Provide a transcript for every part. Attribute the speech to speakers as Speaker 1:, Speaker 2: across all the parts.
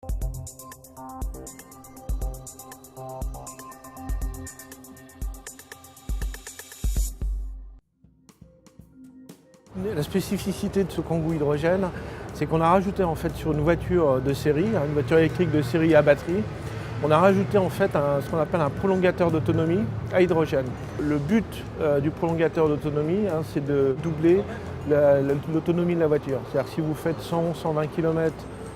Speaker 1: La spécificité de ce Kangoo hydrogène, c'est qu'on a rajouté en fait sur une voiture de série, une voiture électrique de série à batterie, on a rajouté en fait ce qu'on appelle un prolongateur d'autonomie à hydrogène. Le but du prolongateur d'autonomie, c'est de doubler l'autonomie de la voiture. C'est-à-dire que si vous faites 100-120 km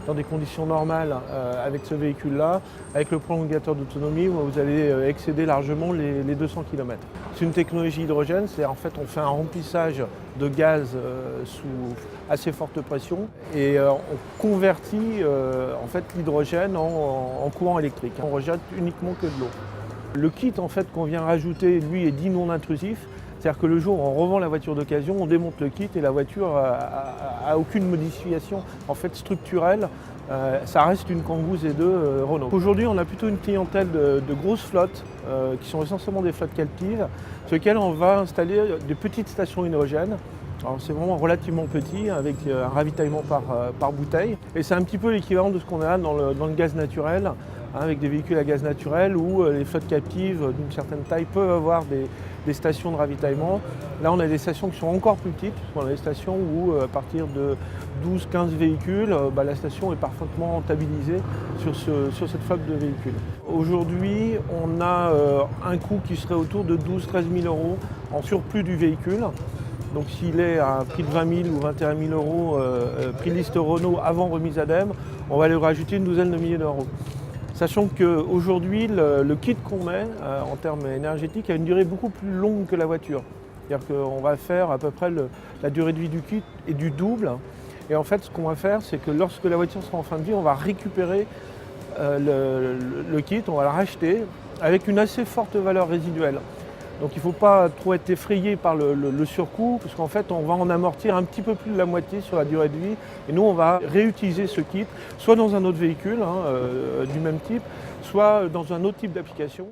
Speaker 1: dans des conditions normales avec ce véhicule-là, avec le prolongateur d'autonomie, vous allez excéder largement les 200 km. C'est une technologie hydrogène, c'est-à-dire en fait on fait un remplissage de gaz sous assez forte pression et on convertit en fait l'hydrogène en courant électrique. On rejette uniquement que de l'eau. Le kit en fait qu'on vient rajouter, lui, est dit non intrusif. C'est-à-dire que le jour où on revend la voiture d'occasion, on démonte le kit et la voiture a aucune modification en fait structurelle. Ça reste une Kangoo Z2 Renault. Aujourd'hui, on a plutôt une clientèle de grosses flottes qui sont essentiellement des flottes captives, sur lesquelles on va installer des petites stations hydrogène. Alors c'est vraiment relativement petit, avec un ravitaillement par bouteille. Et c'est un petit peu l'équivalent de ce qu'on a dans le gaz naturel, avec des véhicules à gaz naturel où les flottes captives d'une certaine taille peuvent avoir des stations de ravitaillement. Là, on a des stations qui sont encore plus petites. On a des stations où, à partir de 12-15 véhicules, la station est parfaitement rentabilisée sur cette flotte de véhicules. Aujourd'hui, on a un coût qui serait autour de 12-13 000 euros en surplus du véhicule. Donc s'il est à un prix de 20 000 ou 21 000 euros, prix liste Renault avant remise ADEME, on va lui rajouter une douzaine de milliers d'euros. Sachant qu'aujourd'hui, le kit qu'on met en termes énergétiques a une durée beaucoup plus longue que la voiture. C'est-à-dire qu'on va faire à peu près la durée de vie du kit est du double. Et en fait, ce qu'on va faire, c'est que lorsque la voiture sera en fin de vie, on va récupérer le kit, on va le racheter avec une assez forte valeur résiduelle. Donc il ne faut pas trop être effrayé par le surcoût, parce qu'en fait on va en amortir un petit peu plus de la moitié sur la durée de vie. Et nous on va réutiliser ce kit, soit dans un autre véhicule du même type, soit dans un autre type d'application.